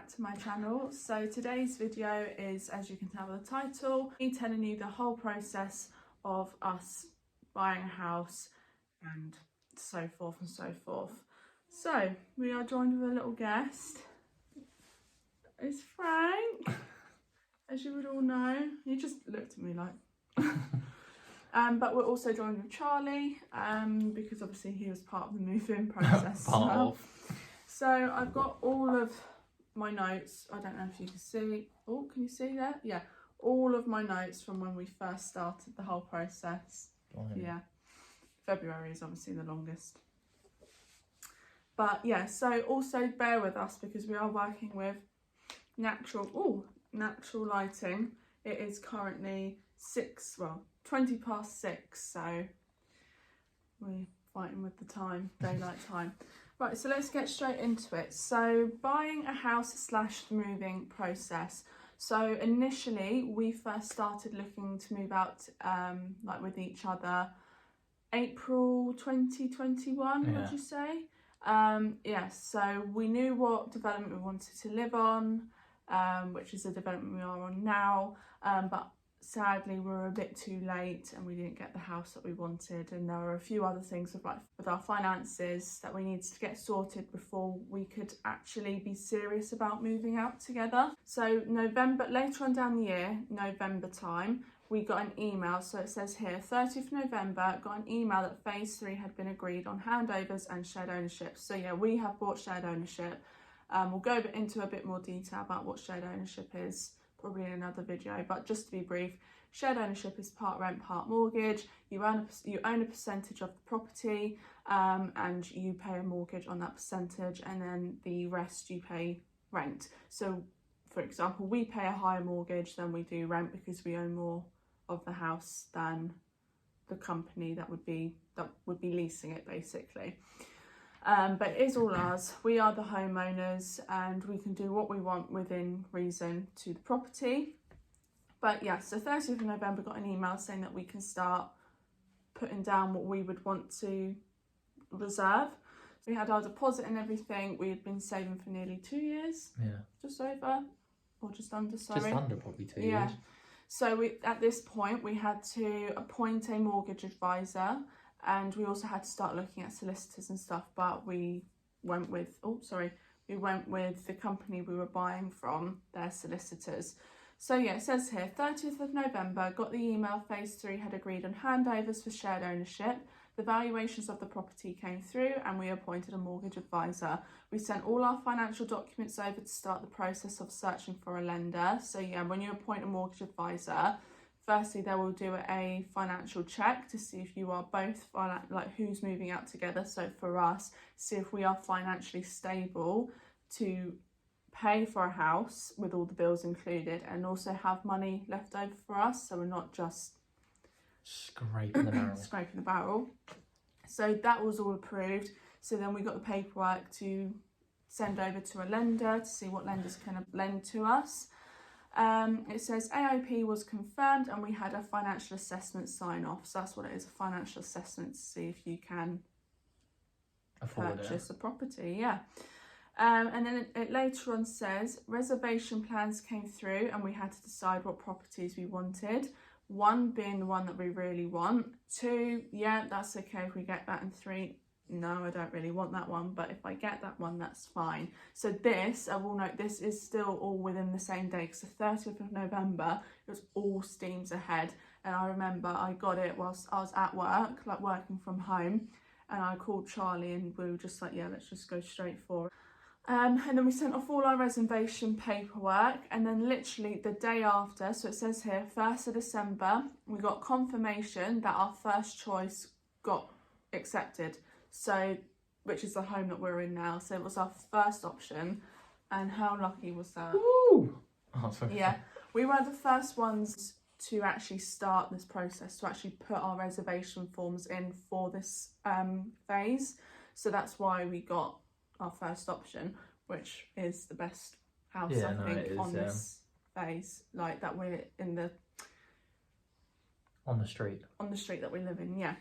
back to my channel. So today's video is, as you can tell by the title, me telling you the whole process of us buying a house and so forth and so forth. So we are joined with a little guest. It's Frank, as you would all know. You just looked at me like but we're also joined with Charlie because obviously he was part of the move-in process. So I've got all of my notes. I don't know if you can see. Oh, can you see that? Yeah, all of my notes from when we first started the whole process. Yeah, February is obviously the longest. But yeah, so also bear with us because we are working with natural lighting. It is currently 20 past 6, so we're fighting with the time, daylight time. Right, so let's get straight into it. So buying a house / moving process. So initially we first started looking to move out like with each other April 2021, would you say? Yes, so we knew what development we wanted to live on, which is the development we are on now, but sadly we were a bit too late and we didn't get the house that we wanted, and there were a few other things with our finances that we needed to get sorted before we could actually be serious about moving out together. So later on down the year, November time, we got an email. So it says here 30th November, got an email that phase 3 had been agreed on handovers and shared ownership. So yeah, we have bought shared ownership. We'll go into a bit more detail about what shared ownership is probably in another video, but just to be brief, shared ownership is part rent, part mortgage. You own a percentage of the property, and you pay a mortgage on that percentage, and then the rest you pay rent. So for example, we pay a higher mortgage than we do rent because we own more of the house than the company that would be leasing it, basically. But it is all ours. We are the homeowners and we can do what we want within reason to the property. But yeah, so 30th of November got an email saying that we can start putting down what we would want to reserve. So we had our deposit and everything. We had been saving for nearly 2 years. Yeah. Just over, or just under, sorry. Just under probably 2 years. So at this point we had to appoint a mortgage advisor, and we also had to start looking at solicitors and stuff, but we went with the company we were buying from, their solicitors. So yeah, it says here 30th of November, got the email phase 3 had agreed on handovers for shared ownership. The valuations of the property came through and we appointed a mortgage advisor. We sent all our financial documents over to start the process of searching for a lender. So yeah, when you appoint a mortgage advisor, firstly, they will do a financial check to see if you are both, like who's moving out together. So for us, see if we are financially stable to pay for a house with all the bills included, and also have money left over for us. So we're not just scraping the barrel. So that was all approved. So then we got the paperwork to send over to a lender to see what lenders can lend to us. It says AIP was confirmed and we had a financial assessment sign off. So that's what it is, a financial assessment to see if you can purchase a property. Yeah. And then it later on says reservation plans came through and we had to decide what properties we wanted. 1 being the one that we really want. 2, yeah, that's okay if we get that. And 3, no, I don't really want that one, but if I get that one, that's fine. So this, I will note, this is still all within the same day, because the 30th of November, it was all steams ahead. And I remember I got it whilst I was at work, like working from home, and I called Charlie and we were just like, yeah, let's just go straight for it. And then we sent off all our reservation paperwork, and then literally the day after, so it says here 1st of December, we got confirmation that our first choice got accepted. So, which is the home that we're in now. So it was our first option, and how lucky was that? Woo! Oh, yeah, we were the first ones to actually start this process, to actually put our reservation forms in for this phase. So that's why we got our first option, which is the best house on this phase, like that we're in the on the street that we live in. Yeah.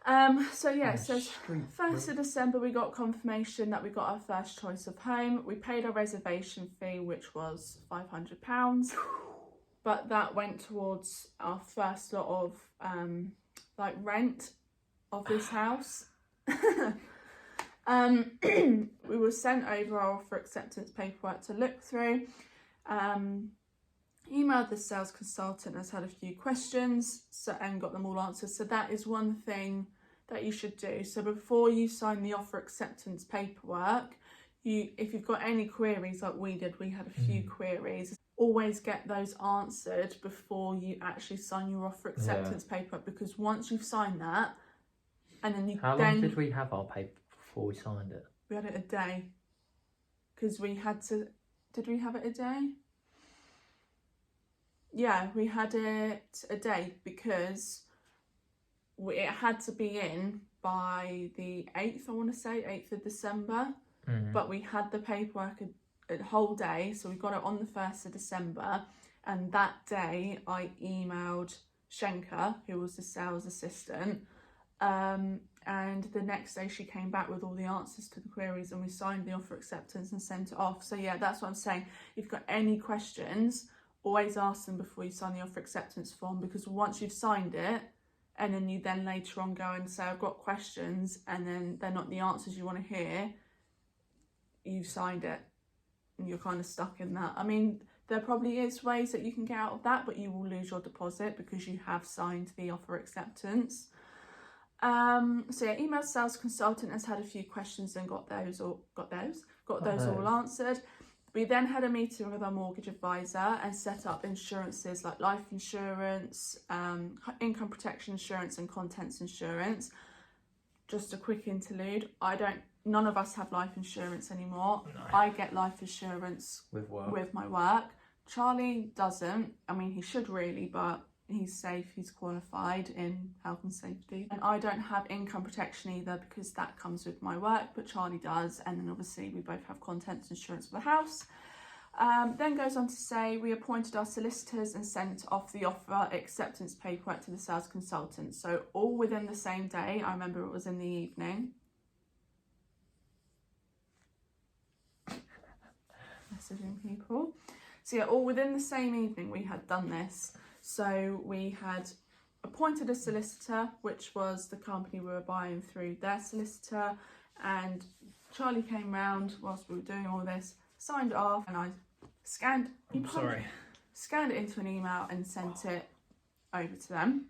So yeah, it says 1st of December we got confirmation that we got our first choice of home. We paid our reservation fee, which was £500, but that went towards our first lot of like rent of this house. We were sent over our offer acceptance paperwork to look through. Emailed the sales consultant, has had a few questions and got them all answered. So that is one thing that you should do. So before you sign the offer acceptance paperwork, if you've got any queries like we did, we had a few queries, always get those answered before you actually sign your offer acceptance paperwork, because once you've signed that, and then How long did we have our paper before we signed it? We had it a day, because we had to. Did we have it a day? Yeah, we had it a day because it had to be in by the 8th, I want to say, 8th of December. But we had the paperwork a whole day, so we got it on the 1st of December. And that day I emailed Schenker, who was the sales assistant, and the next day she came back with all the answers to the queries, and we signed the offer acceptance and sent it off. So yeah, that's what I'm saying. If you've got any questions, always ask them before you sign the offer acceptance form, because once you've signed it, and then you then later on go and say, I've got questions, and then they're not the answers you want to hear, you've signed it and you're kind of stuck in that. I mean, there probably is ways that you can get out of that, but you will lose your deposit because you have signed the offer acceptance. So yeah, email sales consultant, has had a few questions and got those all answered. We then had a meeting with our mortgage advisor and set up insurances like life insurance, income protection insurance and contents insurance. Just a quick interlude, none of us have life insurance anymore. No. I get life insurance with my work. Charlie doesn't. I mean, he should really, but he's safe, he's qualified in health and safety. And I don't have income protection either because that comes with my work, but Charlie does. And then obviously we both have contents insurance for the house. Then goes on to say, we appointed our solicitors and sent off the offer acceptance paperwork to the sales consultant. So all within the same day. I remember it was in the evening. Messaging people. So yeah, all within the same evening we had done this. So we had appointed a solicitor, which was the company we were buying through their solicitor, and Charlie came round whilst we were doing all this, signed it off, and I scanned it into an email and sent it over to them.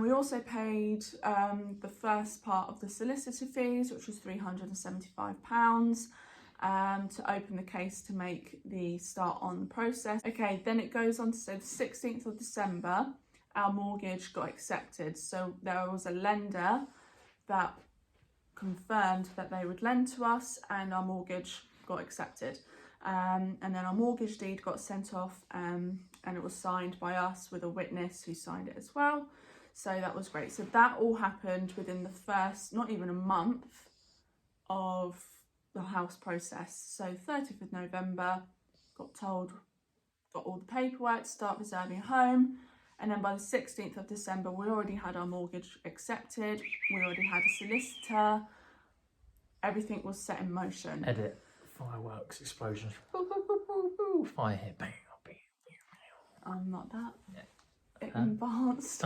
We also paid the first part of the solicitor fees, which was £375. To open the case to make the start on the process. Okay, then it goes on to say the 16th of December, our mortgage got accepted. So there was a lender that confirmed that they would lend to us, and our mortgage got accepted. And then our mortgage deed got sent off, and it was signed by us with a witness who signed it as well. So that was great. So that all happened within the first, not even a month of the house process. So 30th of November, got all the paperwork to start reserving a home, and then by the 16th of December we already had our mortgage accepted, we already had a solicitor, everything was set in motion. Edit, fireworks, explosions, fire hit, bang, bang. I'm not that advanced.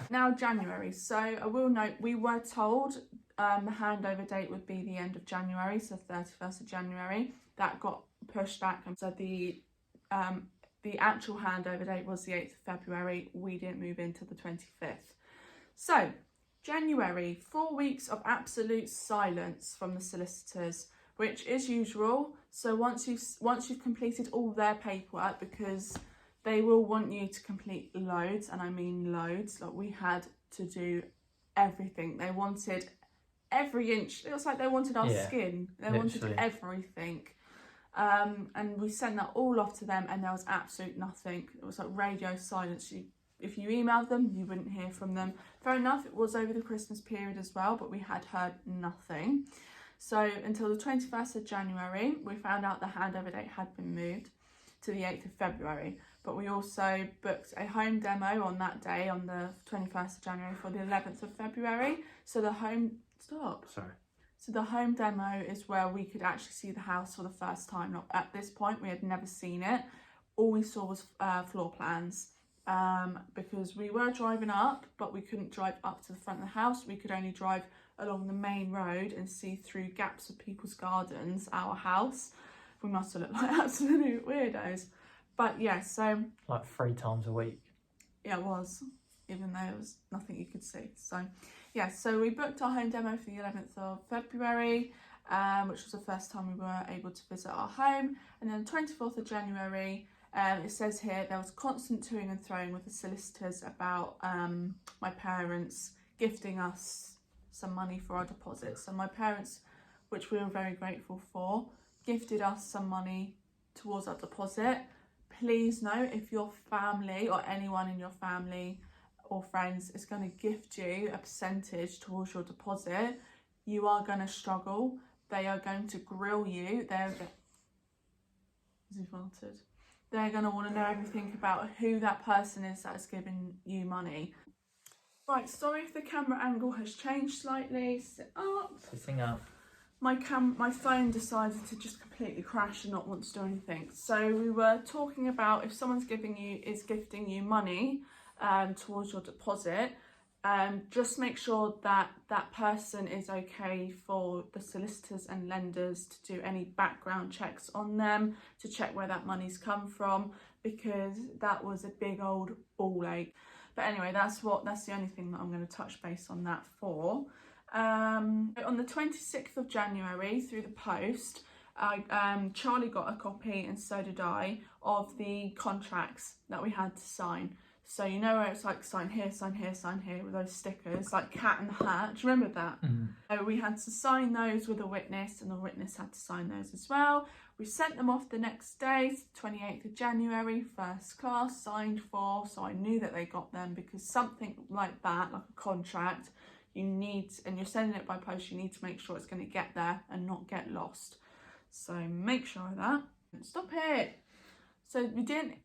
Now January, so I will note we were told the handover date would be the end of January, so 31st of January. That got pushed back, and so the actual handover date was the 8th of February. We didn't move in till the 25th. So January, 4 weeks of absolute silence from the solicitors, which is usual. So once you've completed all their paperwork, because they will want you to complete loads, and I mean loads. Like, we had to do everything. They wanted every inch. It was like they wanted our skin. They wanted everything. And we sent that all off to them, and there was absolute nothing. It was like radio silence. If you emailed them, you wouldn't hear from them. Fair enough, it was over the Christmas period as well, but we had heard nothing. So until the 21st of January, we found out the handover date had been moved to the 8th of February. but we also booked a home demo on that day, on the 21st of January, for the 11th of February. So the home So the home demo is where we could actually see the house for the first time. Not at this point, we had never seen it. All we saw was floor plans, because we were driving up, but we couldn't drive up to the front of the house. We could only drive along the main road and see through gaps of people's gardens our house. We must have looked like absolute weirdos. But yeah, so... Like 3 times a week. Yeah, it was, even though it was nothing you could see. So yeah, so we booked our home demo for the 11th of February, which was the first time we were able to visit our home. And then 24th of January, it says here there was constant toing and throwing with the solicitors about my parents gifting us some money for our deposits. So my parents, which we were very grateful for, gifted us some money towards our deposit. Please note, if your family or anyone in your family or friends is going to gift you a percentage towards your deposit, you are going to struggle. They are going to grill you. They're going to want to know everything about who that person is that is giving you money. Right, sorry if the camera angle has changed slightly. Sit up. Sitting up. My phone decided to just completely crash and not want to do anything. So we were talking about if someone's gifting you money towards your deposit, just make sure that that person is okay for the solicitors and lenders to do any background checks on them, to check where that money's come from, because that was a big old ball ache. But anyway, that's the only thing that I'm going to touch base on that for. On the 26th of January, through the post, Charlie got a copy, and so did I, of the contracts that we had to sign. So you know where it's like sign here, sign here, sign here, with those stickers, like cat and hat. Do you remember that? So we had to sign those with a witness, and the witness had to sign those as well. We sent them off the next day, 28th of January, first class, signed for, so I knew that they got them, because something like that, like a contract, you need, and you're sending it by post, you need to make sure it's going to get there and not get lost. So make sure of that. Stop it.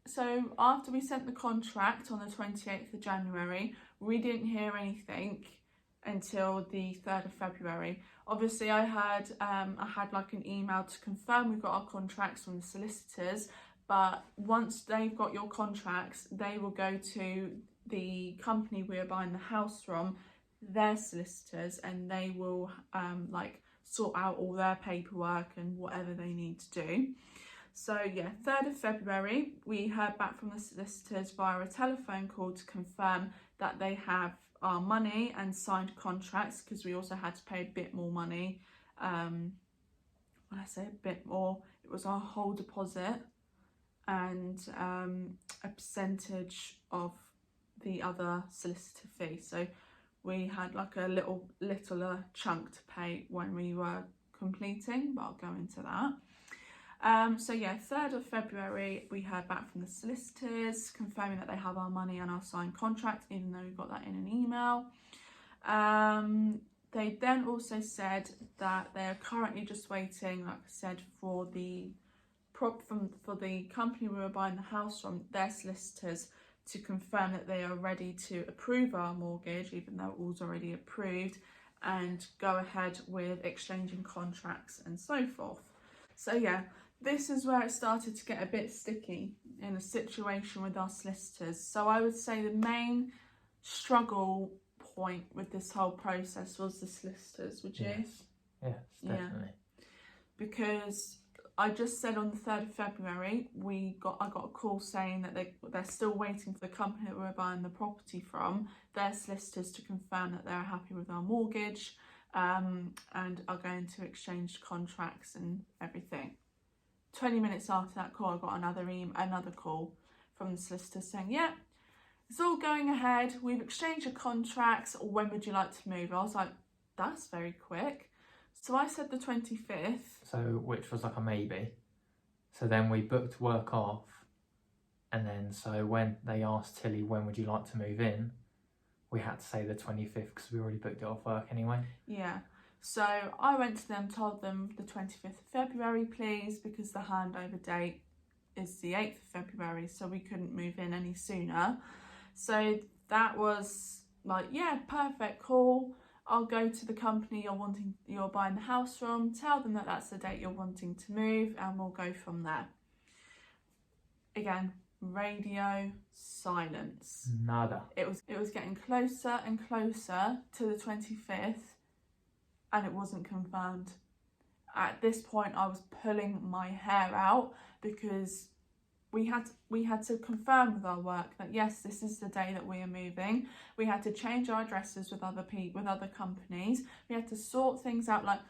So after we sent the contract on the 28th of January, we didn't hear anything until the 3rd of February. Obviously I had like an email to confirm we've got our contracts from the solicitors, but once they've got your contracts, they will go to the company we are buying the house from, their solicitors, and they will like sort out all their paperwork and whatever they need to do. So yeah, 3rd of February, we heard back from the solicitors via a telephone call to confirm that they have our money and signed contracts, because we also had to pay a bit more money. When I say a bit more, it was our whole deposit and a percentage of the other solicitor fee. So we had like a littler chunk to pay when we were completing, but I'll go into that. So yeah, 3rd of February, we heard back from the solicitors confirming that they have our money and our signed contract, even though we got that in an email. They then also said that they are currently just waiting, like I said, for the company we were buying the house from, their solicitors, to confirm that they are ready to approve our mortgage, even though it was already approved, and go ahead with exchanging contracts and so forth. So yeah, this is where it started to get a bit sticky in a situation with our solicitors. So I would say the main struggle point with this whole process was the solicitors, would you? Yes, definitely. Yeah. Because I just said on the 3rd of February, I got a call saying that they're still waiting for the company that we're buying the property from, their solicitors, to confirm that they're happy with our mortgage, and are going to exchange contracts and everything. 20 minutes after that call, I got another call from the solicitor saying, yeah, it's all going ahead, we've exchanged your contracts, when would you like to move? I was like, that's very quick. So I said the 25th. So, which was like a maybe. So then we booked work off, and then so when they asked Tilly, when would you like to move in, we had to say the 25th because we already booked it off work anyway. Yeah. So I went to them, told them the 25th of February, please, because the handover date is the 8th of February, so we couldn't move in any sooner. So that was like, yeah, perfect, cool. I'll go to the company you're buying the house from, tell them that that's the date you're wanting to move, and we'll go from there. Again, radio silence. Nada. It was getting closer and closer to the 25th, and it wasn't confirmed. At this point, I was pulling my hair out because we had to confirm with our work that yes, this is the day that we are moving. We had to change our addresses with other companies. We had to sort things out. Like,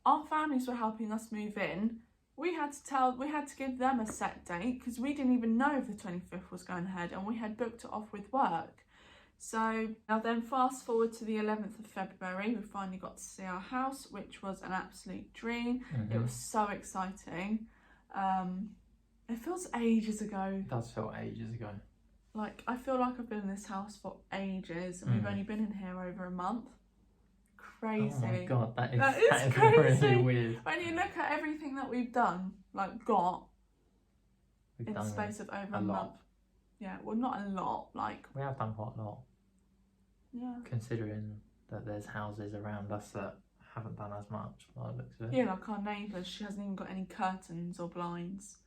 our families were helping us move in. We had to give them a set date because we didn't even know if the 25th was going ahead, and we had booked it off with work. So now then, fast forward to the 11th of February, we finally got to see our house, which was an absolute dream. It was so exciting. It feels ages ago. It does feel ages ago. Like, I feel like I've been in this house for ages, and we've only been in here over a month. Crazy. Oh my god, that is crazy. really weird. When you look at everything that we've done, like in the space of over a month. Yeah, well, not a lot. Like, we have done quite a lot. Yeah. Considering that there's houses around us that haven't done as much by the looks of it. Yeah, like our neighbours, she hasn't even got any curtains or blinds.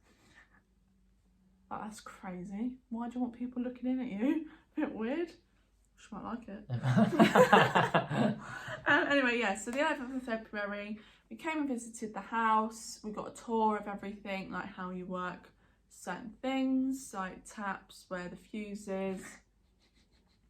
Like, that's crazy. Why do you want people looking in at you? A bit weird. She might like it. Anyway, yeah, so the 11th of February, we came and visited the house. We got a tour of everything, like how you work certain things, like taps, where the fuse is.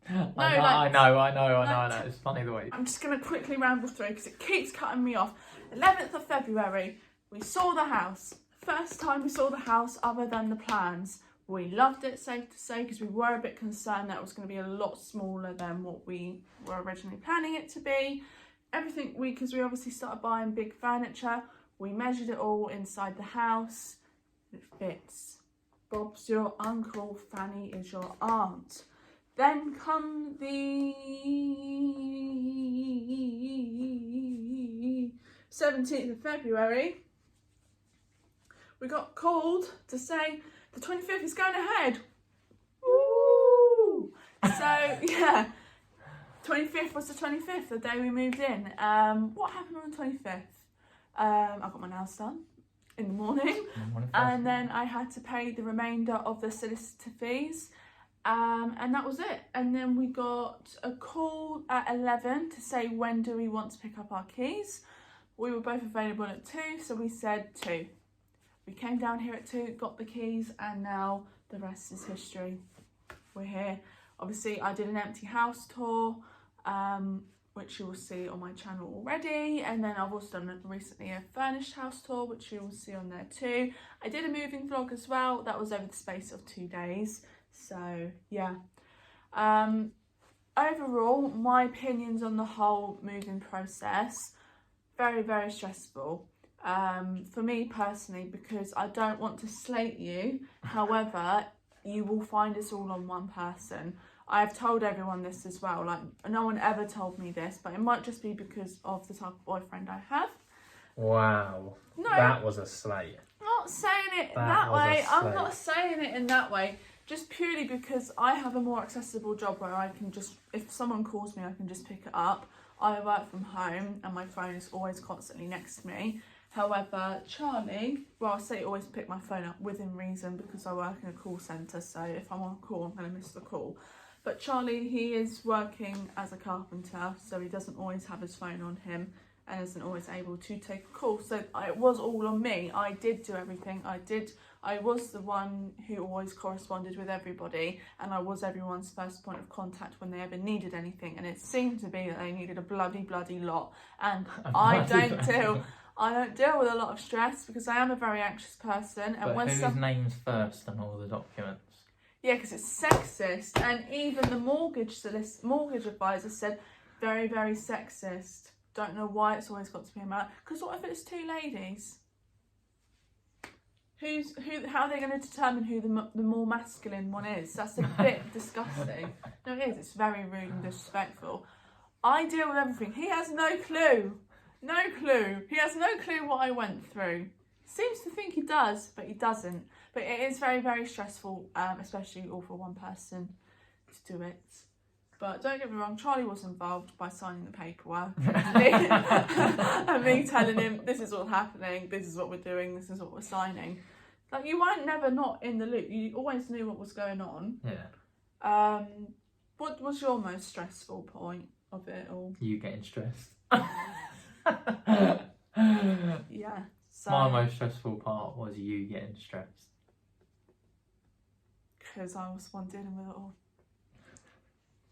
I know. It's funny the way. I'm just going to quickly ramble through because it keeps cutting me off. 11th of February, we saw the house. First time we saw the house other than the plans. We loved it, safe to say, because we were a bit concerned that it was going to be a lot smaller than what we were originally planning it to be. Everything, because we obviously started buying big furniture, we measured it all inside the house. It fits. Bob's your uncle, Fanny is your aunt. Then come the 17th of February, we got called to say the 25th is going ahead. Woo! So, yeah, 25th was the 25th, the day we moved in. What happened on the 25th? I got my nails done in the morning, and then I had to pay the remainder of the solicitor fees. And that was it. And then we got a call at 11 to say, when do we want to pick up our keys? We were both available at 2, so we said 2. We came down here at 2, got the keys, and now the rest is history. We're here. Obviously, I did an empty house tour, which you will see on my channel already. And then I've also done recently a furnished house tour, which you will see on there too. I did a moving vlog as well. That was over the space of 2 days. So, yeah. Overall, my opinions on the whole moving process, very, very stressful. For me personally, because I don't want to slate you. However, you will find us all on one person. I have told everyone this as well. Like, no one ever told me this, but it might just be because of the type of boyfriend I have. Wow. No, that was a slate. I'm not saying it that way. I'm not saying it in that way. Just purely because I have a more accessible job where I can just, if someone calls me, I can just pick it up. I work from home and my phone is always constantly next to me. However, Charlie, well, I say always pick my phone up within reason because I work in a call centre, so if I'm on a call, I'm going to miss the call. But Charlie, he is working as a carpenter, so he doesn't always have his phone on him and isn't always able to take a call. So it was all on me. I did do everything. I was the one who always corresponded with everybody, and I was everyone's first point of contact when they ever needed anything. And it seemed to be that they needed a bloody lot. And I don't deal with a lot of stress because I am a very anxious person. And but whose name's first on all the documents? Yeah, because it's sexist. And even the mortgage advisor said, very, very sexist. Don't know why it's always got to be a man. Because what if it's two ladies? How are they going to determine who the more masculine one is? That's a bit disgusting. No, it is. It's very rude and disrespectful. I deal with everything. He has no clue. No clue. He has no clue what I went through. Seems to think he does, but he doesn't. But But it is very, very stressful, especially all for one person to do it. But don't get me wrong, Charlie was involved by signing the paperwork and me telling him this is what's happening, this is what we're doing, this is what we're signing. Like, you weren't never not in the loop. You always knew what was going on. Yeah. What was your most stressful point of it all? You getting stressed. Yeah. So, my most stressful part was you getting stressed. Because I was the one dealing with it all.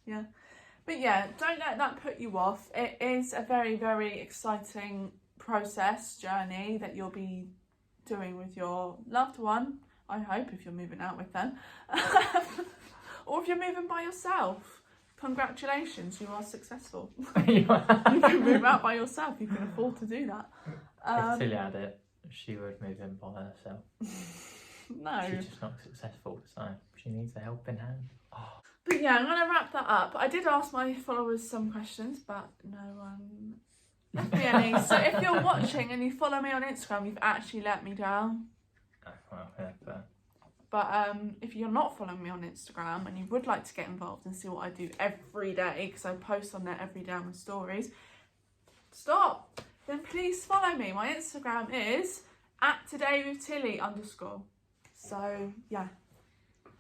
Yeah. But yeah, don't let that put you off. It is a very, very exciting journey that you'll be doing with your loved one, I hope, if you're moving out with them. Or if you're moving by yourself. Congratulations, you are successful. You can move out by yourself, you can afford to do that. If Tilly had it, she would move in by herself. No. She's just not successful, so she needs a helping hand. Oh. But yeah, I'm going to wrap that up. I did ask my followers some questions, but no one left me any. So if you're watching and you follow me on Instagram, you've actually let me down. Oh, well, yeah, But if you're not following me on Instagram and you would like to get involved and see what I do every day, because I post on there every day on my stories, then please follow me. My Instagram is @todaywithtilly_. So yeah,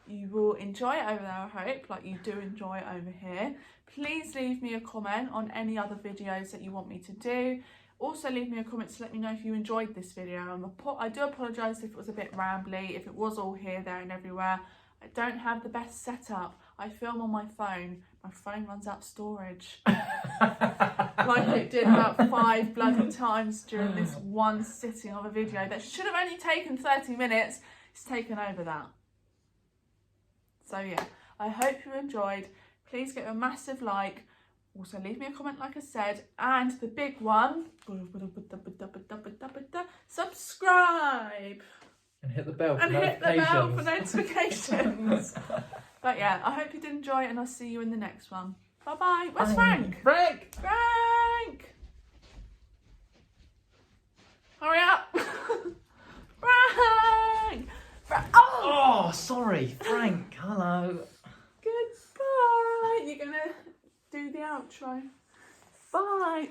you will enjoy it over there, I hope, like you do enjoy it over here. Please leave me a comment on any other videos that you want me to do. Also leave me a comment to let me know if you enjoyed this video. I do apologise if it was a bit rambly, if it was all here, there and everywhere. I don't have the best setup. I film on my phone. My phone runs out of storage. Like it did about 5 bloody times during this one sitting of a video that should have only taken 30 minutes. It's taken over that. So yeah, I hope you enjoyed. Please give a massive like. Also leave me a comment like I said. And the big one, subscribe. And hit the bell for notifications. But yeah, I hope you did enjoy it and I'll see you in the next one. Bye bye. Where's Frank? Frank! Frank! Hurry up! Frank! Oh, sorry, Frank. Hello. Goodbye. You're gonna do the outro. Bye.